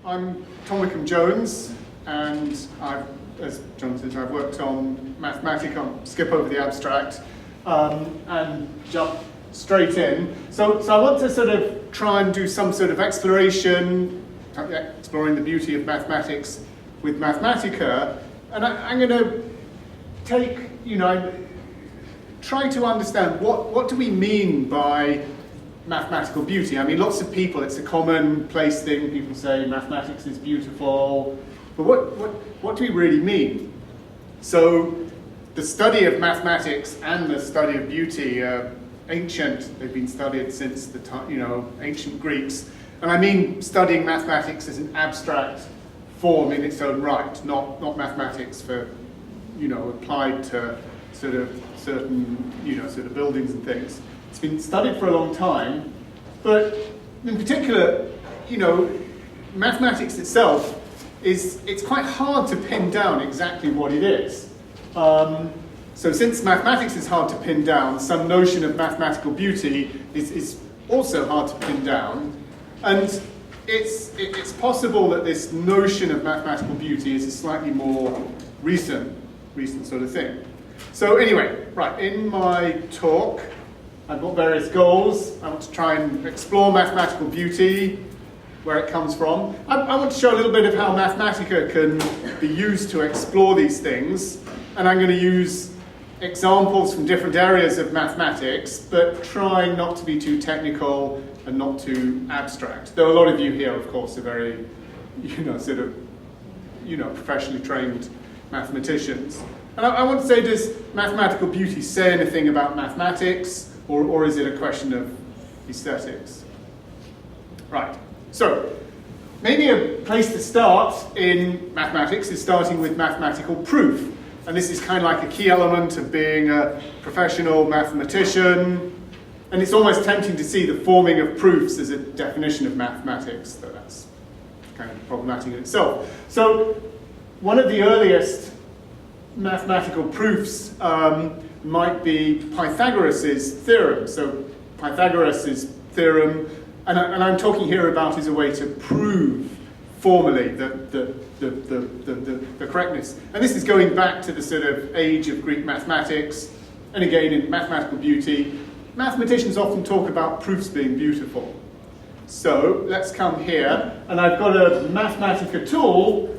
I'm Tom Wickham-Jones, and as John said, I've worked on Mathematica. I'll skip over the abstract and jump straight in. So I want to sort of try and do some sort of exploration, exploring the beauty of mathematics with Mathematica, and I'm going to take, try to understand what do we mean by mathematical beauty. I mean, lots of people, it's a commonplace thing, people say mathematics is beautiful, but what do we really mean? So the study of mathematics and the study of beauty are ancient. They've been studied since the time, ancient Greeks. And I mean studying mathematics as an abstract form in its own right, not mathematics for, applied to sort of certain, sort of buildings and things. It's been studied for a long time, but in particular, mathematics itself it's quite hard to pin down exactly what it is. So since mathematics is hard to pin down, some notion of mathematical beauty is also hard to pin down, and it's possible that this notion of mathematical beauty is a slightly more recent sort of thing. So anyway, right, in my talk, I've got various goals. I want to try and explore mathematical beauty, where it comes from. I want to show a little bit of how Mathematica can be used to explore these things, and I'm going to use examples from different areas of mathematics, but trying not to be too technical and not too abstract. Though a lot of you here, of course, are very, professionally trained mathematicians. And I want to say, does mathematical beauty say anything about mathematics? Or is it a question of aesthetics? Right, so maybe a place to start in mathematics is starting with mathematical proof. And this is kind of like a key element of being a professional mathematician. And it's almost tempting to see the forming of proofs as a definition of mathematics, though that's kind of problematic in itself. So one of the earliest mathematical proofs might be Pythagoras' theorem. So Pythagoras' theorem, and I'm talking here about as a way to prove formally the correctness. And this is going back to the sort of age of Greek mathematics, and again in mathematical beauty. Mathematicians often talk about proofs being beautiful. So let's come here, and I've got a Mathematica tool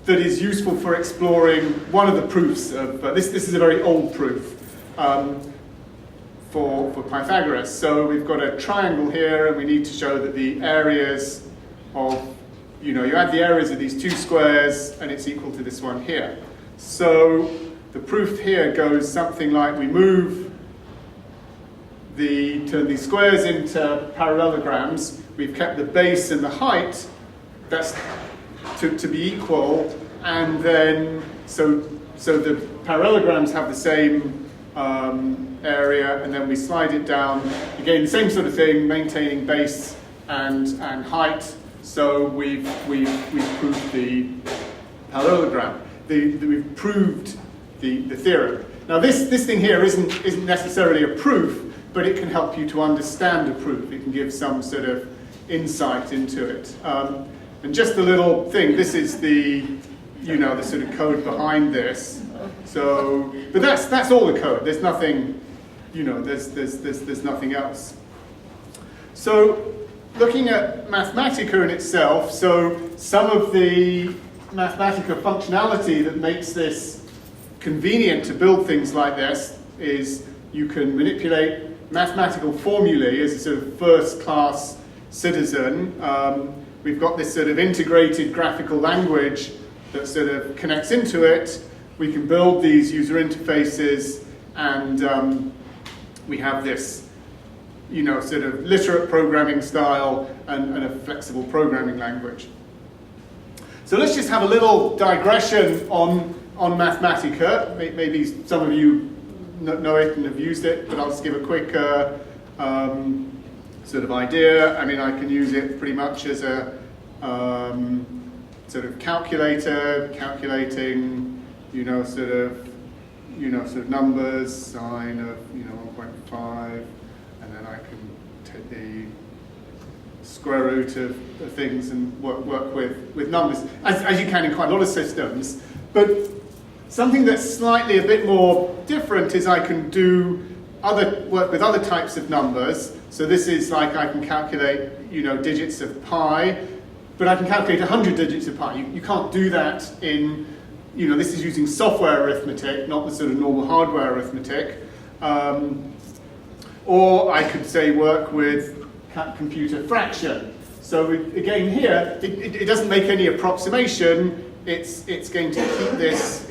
that is useful for exploring one of the proofs of, this is a very old proof for Pythagoras. So we've got a triangle here, and we need to show that the areas of, you add the areas of these two squares, and it's equal to this one here. So the proof here goes something like we turn these squares into parallelograms. We've kept the base and the height, that's to be equal, and then so the parallelograms have the same area, and then we slide it down. Again, the same sort of thing, maintaining base and height. So we've proved the parallelogram. We've proved the theorem. Now this thing here isn't necessarily a proof, but it can help you to understand a proof. It can give some sort of insight into it. And just a little thing, this is the sort of code behind this. So, but that's all the code. There's nothing, there's nothing else. So, looking at Mathematica in itself, so some of the Mathematica functionality that makes this convenient to build things like this is you can manipulate mathematical formulae as a sort of first-class citizen. We've got this sort of integrated graphical language that sort of connects into it. We can build these user interfaces, and we have this, sort of literate programming style and a flexible programming language. So let's just have a little digression on Mathematica. Maybe some of you know it and have used it, but I'll just give a quick sort of idea. I mean, I can use it pretty much as a sort of calculator, calculating, sort of numbers, sine of, 1.5, and then I can take the square root of things and work with numbers, as you can in quite a lot of systems. But something that's slightly a bit more different is I can work with other types of numbers. So this is like I can calculate, digits of pi, but I can calculate 100 digits of pi. You can't do that in, this is using software arithmetic, not the sort of normal hardware arithmetic. Or I could say work with computer fraction. So again here, it doesn't make any approximation. It's going to keep this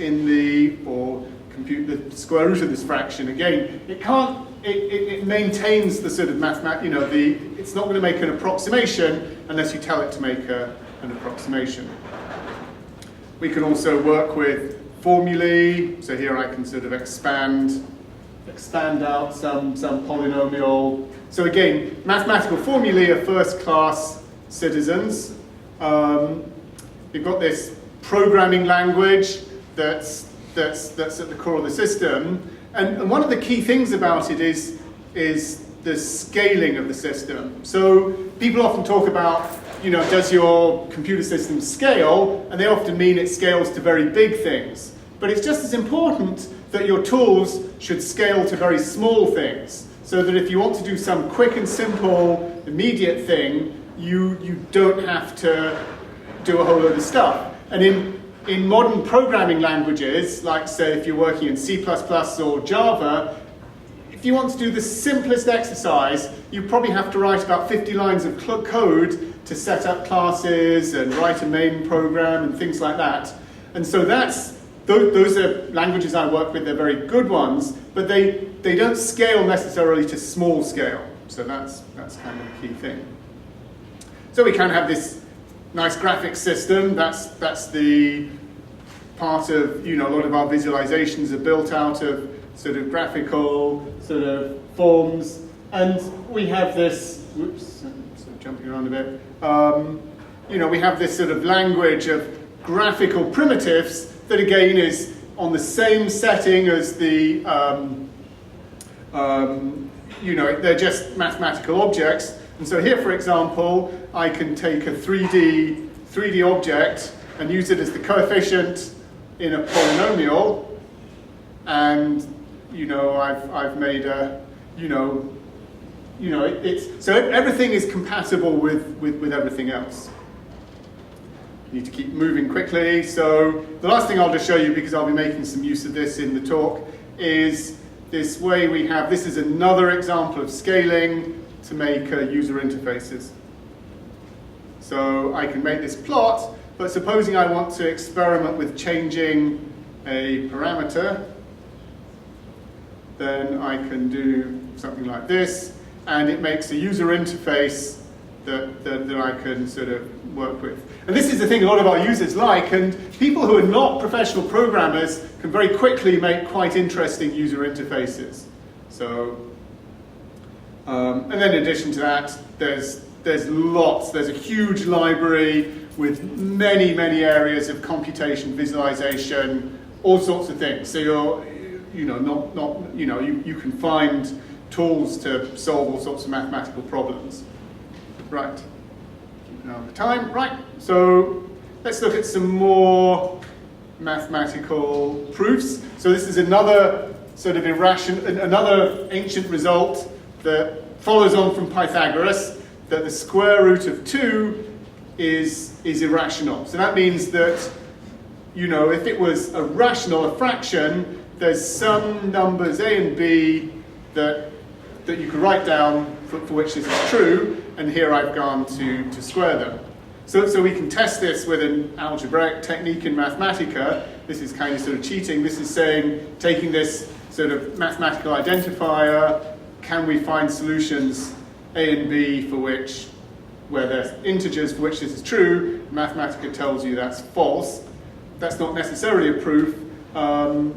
or compute the square root of this fraction. Again, it maintains the sort of it's not going to make an approximation unless you tell it to make an approximation. We can also work with formulae. So here I can sort of expand out some polynomial. So again, mathematical formulae are first-class citizens. We've got this programming language that's at the core of the system, and one of the key things about it is the scaling of the system. So people often talk about, does your computer system scale? And they often mean it scales to very big things. But it's just as important that your tools should scale to very small things, so that if you want to do some quick and simple, immediate thing, you don't have to do a whole load of stuff. And in modern programming languages, like say if you're working in C++ or Java, if you want to do the simplest exercise, you probably have to write about 50 lines of code to set up classes and write a main program and things like that. And so those are languages I work with. They're very good ones, but they don't scale necessarily to small scale. So that's kind of a key thing. So we can have this nice graphics system. That's the part of, a lot of our visualizations are built out of sort of graphical sort of forms. And we have this, sort of jumping around a bit. We have this sort of language of graphical primitives that again is on the same setting as the, they're just mathematical objects. And so here, for example, I can take a 3D object and use it as the coefficient in a polynomial, and I've made a so everything is compatible with everything else. Need to keep moving quickly. So the last thing I'll just show you, because I'll be making some use of this in the talk, is this way we have, this is another example of scaling to make user interfaces. So I can make this plot, but supposing I want to experiment with changing a parameter, then I can do something like this, and it makes a user interface that I can sort of work with. And this is the thing a lot of our users like, and people who are not professional programmers can very quickly make quite interesting user interfaces. So, and then in addition to that, there's a huge library with many areas of computation, visualization, all sorts of things. So you can find tools to solve all sorts of mathematical problems. Right, keeping on the time. Right, so let's look at some more mathematical proofs. So this is another sort of another ancient result that follows on from Pythagoras, that the square root of 2 is irrational. So that means that, if it was a fraction, there's some numbers A and B that you could write down for which this is true, and here I've gone to square them. So we can test this with an algebraic technique in Mathematica. This is kind of sort of cheating. This is saying, taking this sort of mathematical identifier, can we find solutions A and B where there's integers for which this is true? Mathematica tells you that's false. That's not necessarily a proof. A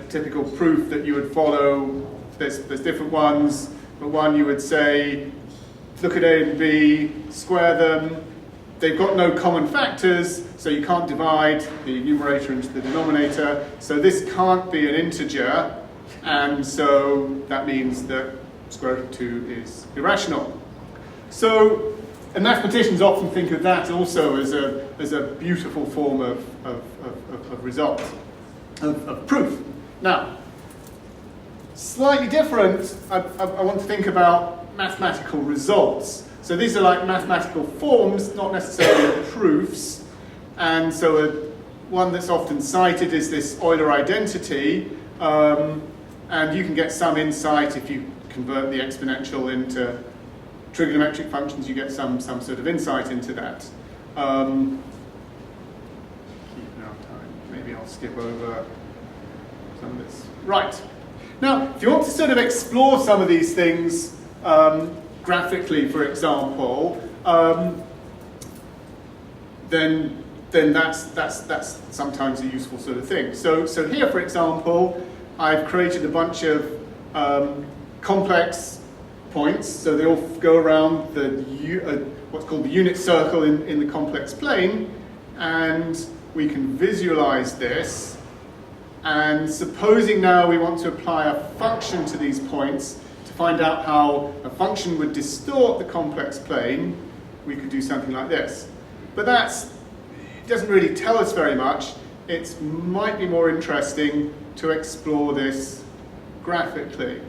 typical proof that you would follow, there's different ones, but one you would say, look at A and B, square them. They've got no common factors, so you can't divide the numerator into the denominator. So this can't be an integer, and so that means that square root of 2 is irrational. So, and mathematicians often think of that also as a beautiful form of result, of proof. Now, slightly different, I want to think about mathematical results. So these are like mathematical forms, not necessarily proofs. And so one that's often cited is this Euler identity. And you can get some insight if you convert the exponential into trigonometric functions, you get some sort of insight into that. Keep now time. Maybe I'll skip over some of this. Right. Now, if you want to sort of explore some of these things graphically, for example, then that's sometimes a useful sort of thing. So here, for example, I've created a bunch of complex points, so they all go around what's called the unit circle in the complex plane, and we can visualize this. And supposing now we want to apply a function to these points to find out how a function would distort the complex plane, we could do something like this. But it doesn't really tell us very much. It might be more interesting to explore this graphically.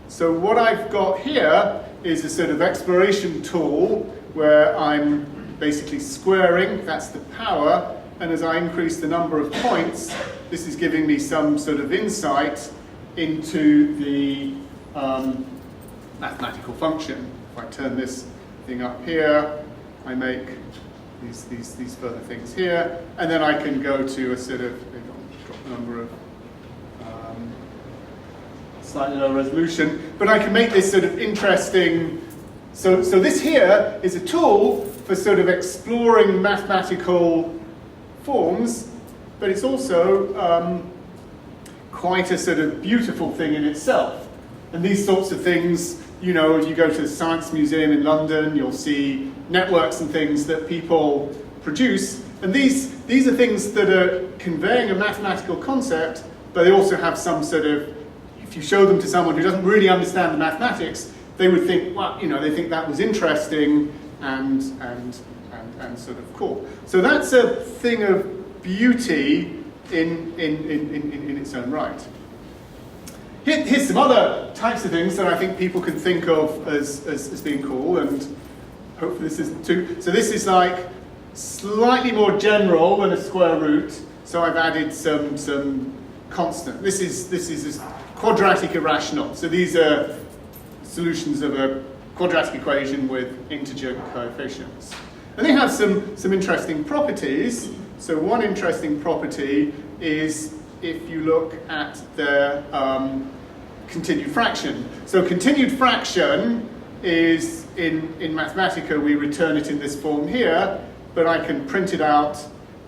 So what I've got here is a sort of exploration tool where I'm basically squaring, that's the power, and as I increase the number of points, this is giving me some sort of insight into the mathematical function. If I turn this thing up here, I make these further things here, and then I can go to a sort of, drop the number of slightly lower resolution, but I can make this sort of interesting. So this here is a tool for sort of exploring mathematical forms, but it's also quite a sort of beautiful thing in itself. And these sorts of things, you know, you go to the Science Museum in London, you'll see networks and things that people produce, and these are things that are conveying a mathematical concept, but they also have some sort of, if you show them to someone who doesn't really understand the mathematics, they would think, well, you know, they think that was interesting and sort of cool. So that's a thing of beauty in its own right. Here's some other types of things that I think people can think of as being cool, and hopefully this isn't too. So this is like slightly more general than a square root. So I've added some constant. This is quadratic irrational. So these are solutions of a quadratic equation with integer coefficients. And they have some interesting properties. So one interesting property is if you look at their continued fraction. So continued fraction is, in Mathematica, we return it in this form here, but I can print it out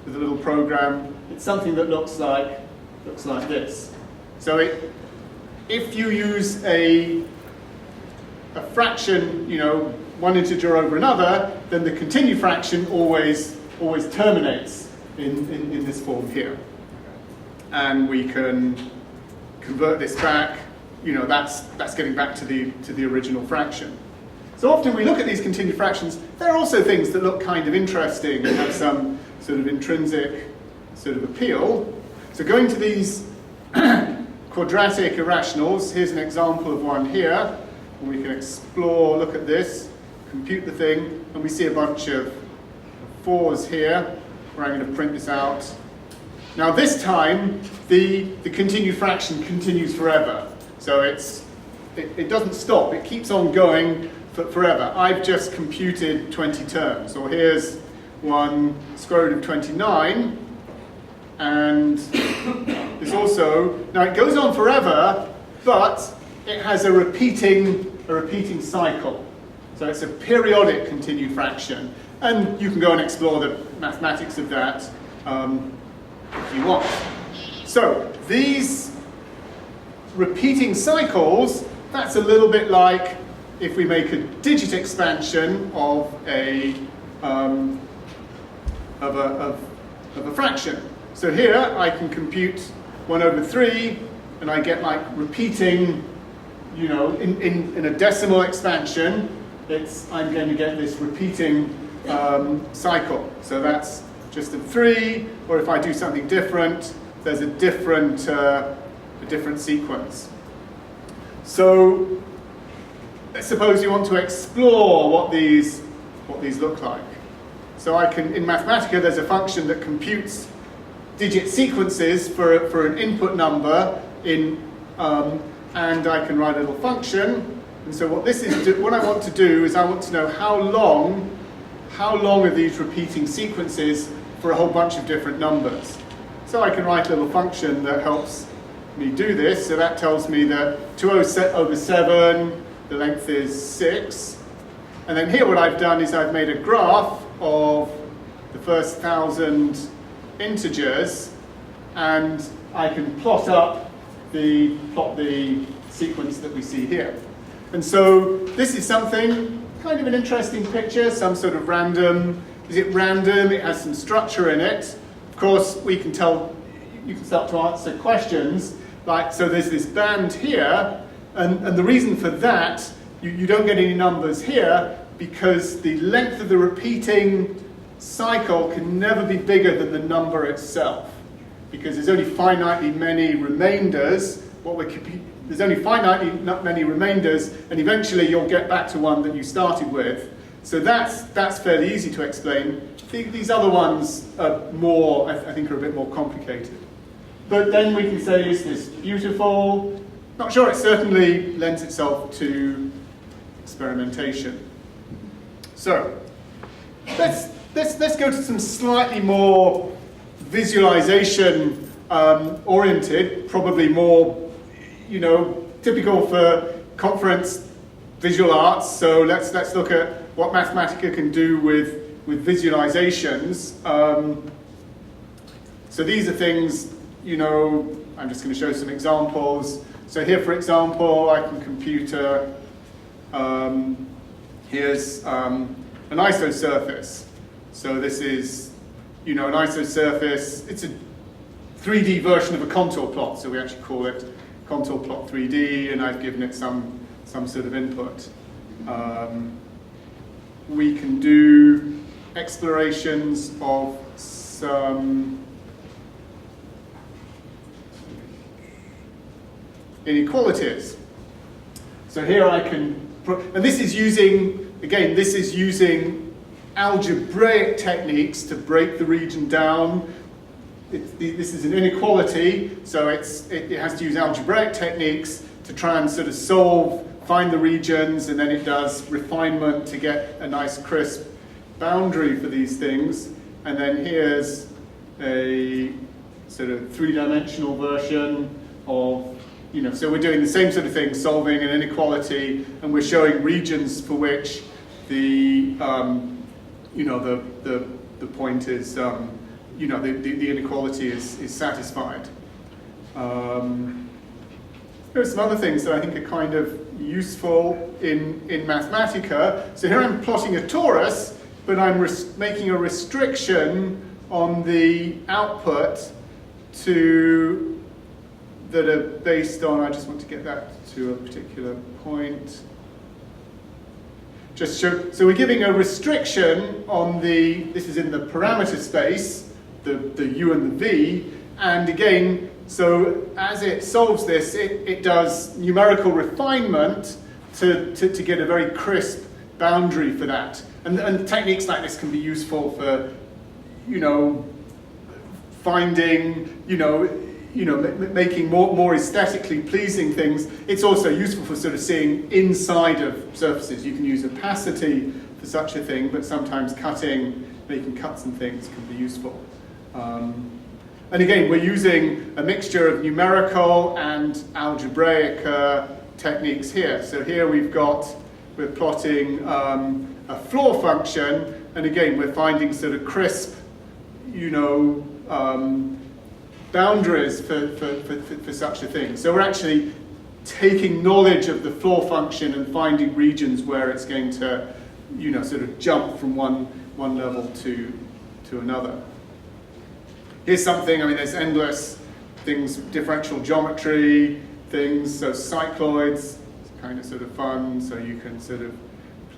with a little program. It's something that looks like this. So if you use a fraction, you know, one integer over another, then the continued fraction always terminates in this form here. And we can convert this back, you know, that's getting back to the original fraction. So often we look at these continued fractions, there are also things that look kind of interesting and have some sort of intrinsic sort of appeal. So going to these quadratic irrationals, here's an example of one here. And we can explore, look at this, compute the thing, and we see a bunch of 4s here, where I'm going to print this out. Now this time, the continued fraction continues forever. So it doesn't stop, it keeps on going forever. I've just computed 20 terms. So here's one square root of 29, and this also, now it goes on forever, but it has a repeating cycle. So it's a periodic continued fraction. And you can go and explore the mathematics of that if you want. So these repeating cycles, that's a little bit like if we make a digit expansion of a fraction. So here I can compute 1 over 3, and I get like repeating, you know, in a decimal expansion, I'm going to get this repeating cycle. So that's just a 3, or if I do something different, there's a different sequence. So let's suppose you want to explore what these look like. So in Mathematica, there's a function that computes digit sequences for an input number and I can write a little function. And so what I want to do is I want to know how long are these repeating sequences for a whole bunch of different numbers. So I can write a little function that helps me do this. So that tells me that 2/7, the length is 6. And then here what I've done is I've made a graph of the first 1,000 integers, and I can plot the sequence that we see here. And so this is something, kind of an interesting picture, some sort of random. Is it random? It has some structure in it. Of course, you can start to answer questions like, so there's this band here, and the reason for that, you don't get any numbers here because the length of the repeating cycle can never be bigger than the number itself, because there's only finitely many remainders. There's only finitely many remainders, and eventually you'll get back to one that you started with. So that's fairly easy to explain. These other ones are more, I think, are a bit more complicated. But then we can say, is this beautiful? Not sure. It certainly lends itself to experimentation. So let's go to some slightly more visualization oriented, probably more, typical for conference visual arts. So let's look at what Mathematica can do with visualizations. So these are things, I'm just going to show some examples. So here, for example, I can compute here's an isosurface. So this is, an isosurface. It's a 3D version of a contour plot. So we actually call it Contourplot 3D, and I've given it some sort of input. We can do explorations of some inequalities. So here I can, and this is using algebraic techniques to break the region down. This is an inequality, so it has to use algebraic techniques to try and sort of find the regions, and then it does refinement to get a nice crisp boundary for these things. And then here's a sort of three-dimensional version of, so we're doing the same sort of thing, solving an inequality, and we're showing regions for which the point is, the inequality is satisfied. There are some other things that I think are kind of useful in Mathematica. So here I'm plotting a torus, but I'm making a restriction on the output that are based on, I just want to get that to a particular point. So we're giving a restriction on this is in the parameter space, the u and the v, and again, so as it solves this, it does numerical refinement to get a very crisp boundary for that. And techniques like this can be useful for, finding, making more aesthetically pleasing things. It's also useful for sort of seeing inside of surfaces. You can use opacity for such a thing, but sometimes making cuts and things can be useful. And again, we're using a mixture of numerical and algebraic techniques here. So here we're plotting a floor function, and again, we're finding sort of crisp, boundaries for such a thing. So we're actually taking knowledge of the floor function and finding regions where it's going to, sort of jump from one level to another. Here's something, there's endless things, differential geometry things, so cycloids, it's kind of sort of fun, so you can sort of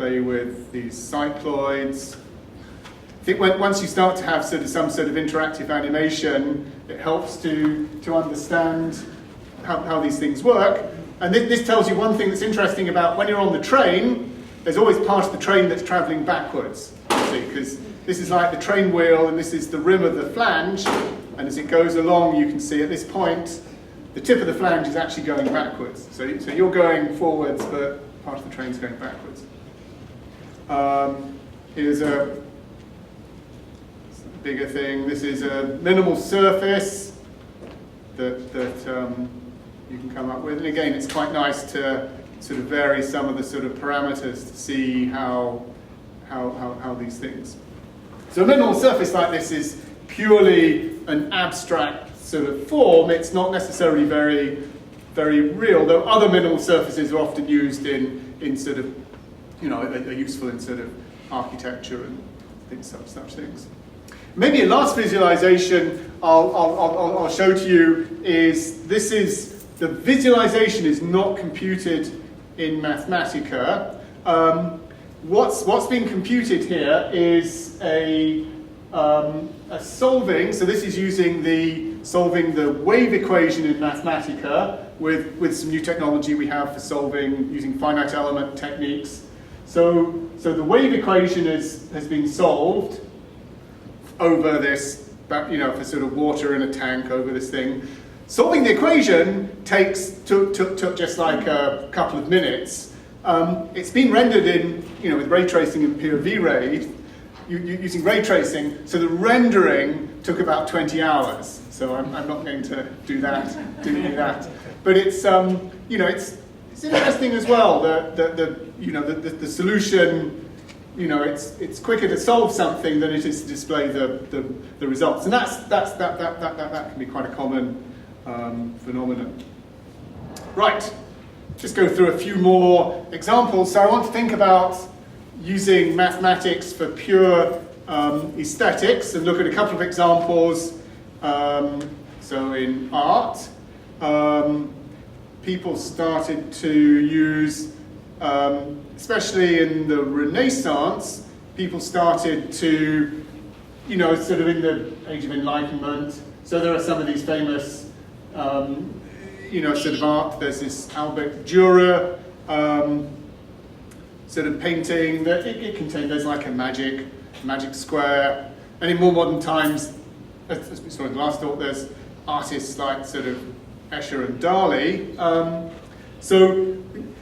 play with these cycloids. I think once you start to have some sort of interactive animation, it helps to understand how these things work. And this tells you one thing that's interesting about when you're on the train, there's always part of the train that's travelling backwards, because this is like the train wheel and this is the rim of the flange, and as it goes along you can see at this point the tip of the flange is actually going backwards. So you're going forwards, but part of the train's going backwards. Here's a bigger thing. This is a minimal surface that you can come up with. And again, it's quite nice to sort of vary some of the sort of parameters to see how these things. So a minimal surface like this is purely an abstract sort of form. It's not necessarily very, very real, though other minimal surfaces are often used in sort of, are useful in sort of architecture and such things. Maybe a last visualization I'll show to you is the visualization is not computed in Mathematica. What's being computed here is a solving. So this is solving the wave equation in Mathematica with some new technology we have for solving using finite element techniques. So the wave equation has been solved over this, for sort of water in a tank over this thing. Solving the equation took just like a couple of minutes. It's been rendered with ray tracing and POV using ray tracing. So the rendering took about 20 hours. So I'm not going to do that. But it's it's interesting as well. The solution. It's quicker to solve something than it is to display the results, and that can be quite a common phenomenon. Right, just go through a few more examples. So I want to think about using mathematics for pure aesthetics and look at a couple of examples. So in art, people started to use, especially in the Renaissance, people started to, sort of in the Age of Enlightenment. So there are some of these famous, sort of art. There's this Albert Dürer sort of painting that it contained. There's like a magic square. And in more modern times, as we saw in the last talk, there's artists like sort of Escher and Dali. So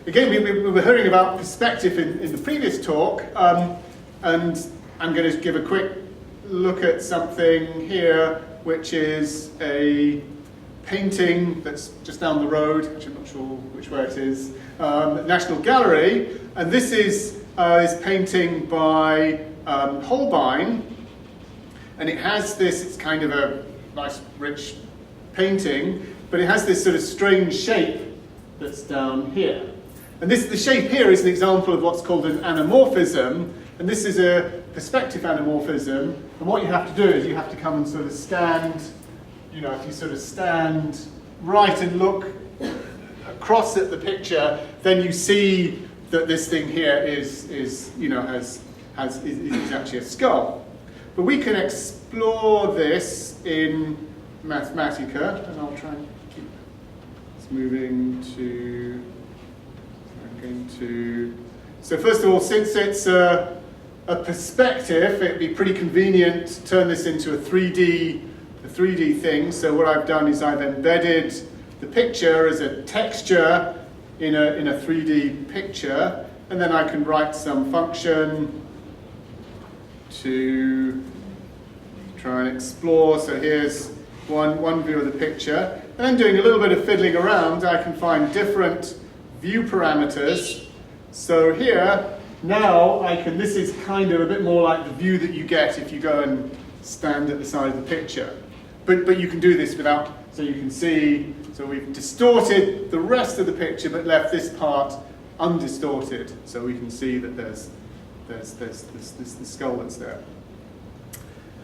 again, we were hearing about perspective in the previous talk, and I'm going to give a quick look at something here, which is a painting that's just down the road, which I'm not sure which way it is, National Gallery, and this is this painting by Holbein, and it has this, it's kind of a nice rich painting, but it has this sort of strange shape that's down here. And the shape here is an example of what's called an anamorphism, and this is a perspective anamorphism, and what you have to do is you have to come and sort of stand, if you sort of stand right and look across at the picture, then you see that this thing here is actually a skull. But we can explore this in Mathematica, and I'll try and keep moving to, so first of all, since it's a perspective, it'd be pretty convenient to turn this into a 3D thing. So what I've done is I've embedded the picture as a texture in a 3D picture, and then I can write some function to try and explore. So here's one view of the picture. And then doing a little bit of fiddling around, I can find different view parameters. So here, now this is kind of a bit more like the view that you get if you go and stand at the side of the picture. But you can do this without, so you can see, so we've distorted the rest of the picture but left this part undistorted. So we can see that there's the skull that's there.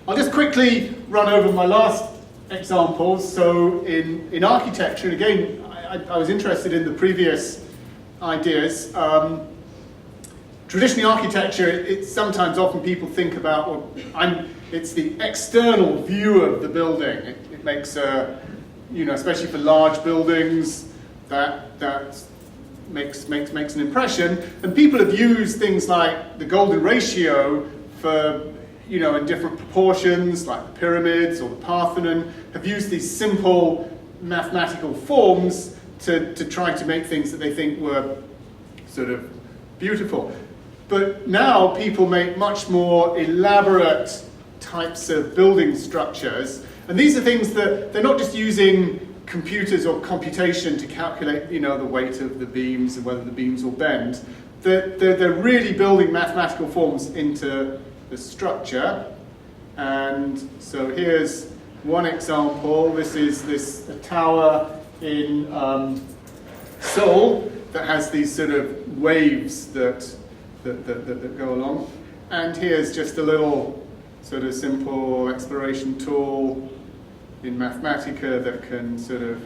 I'll just quickly run over my last examples. So in architecture, and again, I was interested in the previous ideas. traditionally architecture, it's sometimes often people think about, well, it's the external view of the building. It makes especially for large buildings, that makes an impression. And people have used things like the golden ratio for, in different proportions, like the pyramids or the Parthenon, have used these simple mathematical forms to try to make things that they think were sort of beautiful. But now people make much more elaborate types of building structures, and these are things that they're not just using computers or computation to calculate, the weight of the beams and whether the beams will bend. They're really building mathematical forms into the structure. And so here's one example. This is a tower in Seoul that has these sort of waves that go along. And here's just a little sort of simple exploration tool in Mathematica that can sort of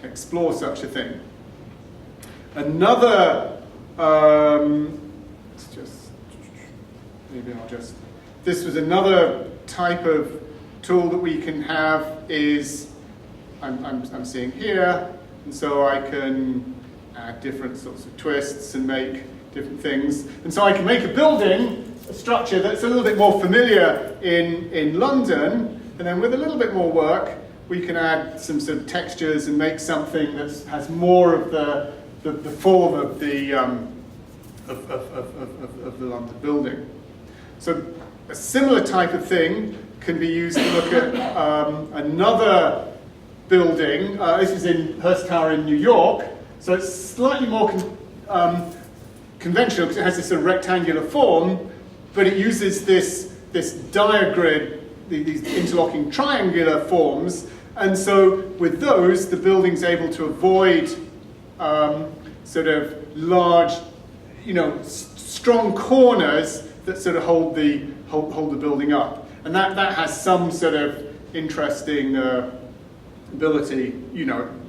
explore such a thing. Another, this was another type of tool that we can have is, I'm seeing here, and so I can add different sorts of twists and make different things. And so I can make a building, a structure that's a little bit more familiar in London, and then with a little bit more work, we can add some sort of textures and make something that has more of the form of the London building. So a similar type of thing can be used to look at another building. This is in Hearst Tower in New York. So it's slightly more conventional because it has this sort of rectangular form, but it uses this diagrid, these interlocking triangular forms, and so with those, the building's able to avoid sort of large, strong corners that sort of hold the building up, and that has some sort of interesting ability,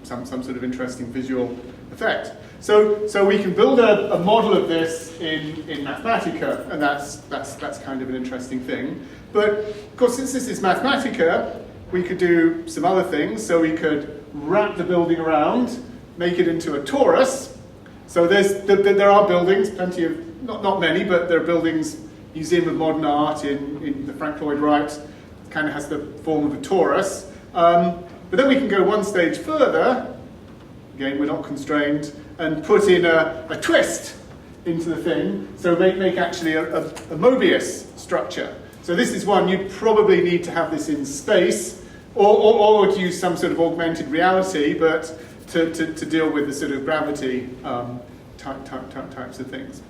some sort of interesting visual effect. So we can build a model of this in Mathematica, and that's kind of an interesting thing. But of course, since this is Mathematica, we could do some other things. So we could wrap the building around, make it into a torus. So there are buildings, plenty of, not many, but there are buildings, Museum of Modern Art in the Frank Lloyd Wright, kind of has the form of a torus. But then we can go one stage further, again, we're not constrained, and put in a twist into the thing, so make actually a Mobius structure. So this is one, you'd probably need to have this in space, or to use some sort of augmented reality, but to deal with the sort of gravity types of things.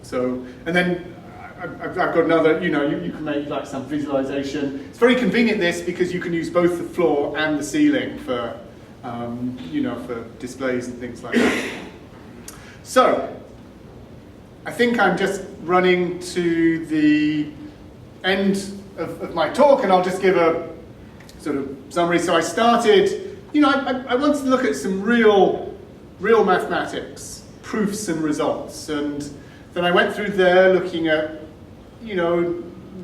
So, and then I've got another, you can make like some visualization. It's very convenient this because you can use both the floor and the ceiling for, for displays and things like that. So, I think I'm just running to the end of my talk, and I'll just give a sort of summary. So I started, I wanted to look at some real mathematics, proofs and results, and then I went through there looking at,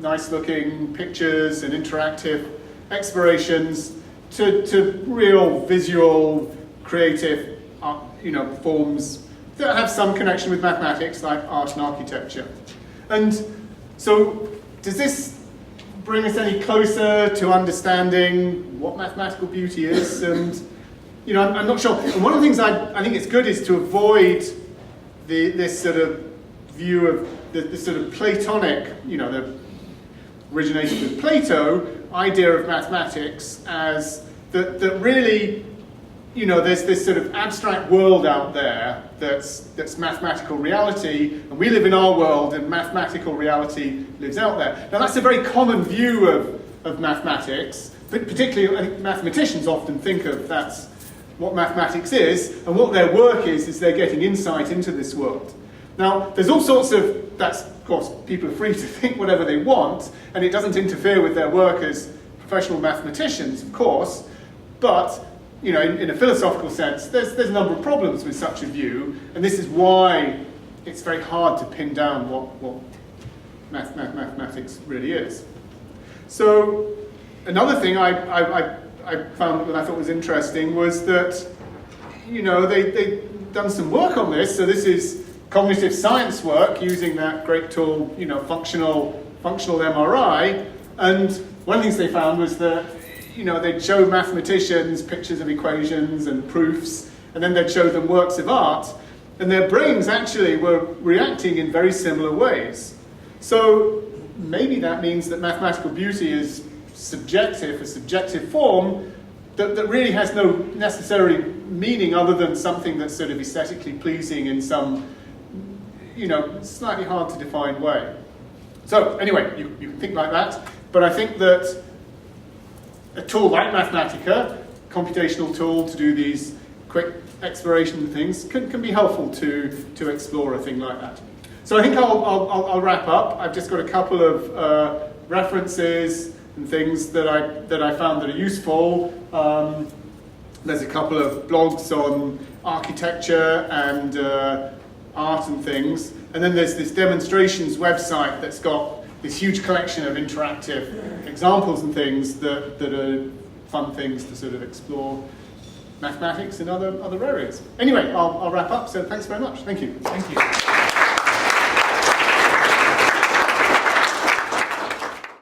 nice looking pictures and interactive explorations to real visual, creative, forms that have some connection with mathematics, like art and architecture. And so, does this bring us any closer to understanding what mathematical beauty is? And, I'm not sure. And one of the things I think it's good is to avoid this sort of view of the sort of Platonic, the originated with Plato, idea of mathematics as that really, there's this sort of abstract world out there that's mathematical reality, and we live in our world, and mathematical reality lives out there. Now that's a very common view of mathematics, but particularly I think mathematicians often think of that's what mathematics is, and what their work is they're getting insight into this world. Now, there's all sorts of, of course, people are free to think whatever they want, and it doesn't interfere with their work as professional mathematicians, of course, but, in a philosophical sense, there's a number of problems with such a view, and this is why, it's very hard to pin down what mathematics really is. So another thing I found that I thought was interesting was that, you know, they've done some work on this. So this is cognitive science work using that great tool, you know, functional MRI. And one of the things they found was that, you know, they'd show mathematicians pictures of equations and proofs, and then they'd show them works of art, and their brains actually were reacting in very similar ways. So maybe that means that mathematical beauty is subjective, a subjective form that really has no necessary meaning other than something that's sort of aesthetically pleasing in some, you know, slightly hard to define way. So anyway, you can think like that, but I think that a tool like Mathematica, computational tool to do these quick exploration things, can be helpful to explore a thing like that. So I think I'll wrap up. I've just got a couple of references and things that I found that are useful. There's a couple of blogs on architecture and art and things, and then there's this demonstrations website that's got this huge collection of interactive examples and things that are fun things to sort of explore mathematics and other areas. Anyway, I'll wrap up, so thanks very much. Thank you. Thank you.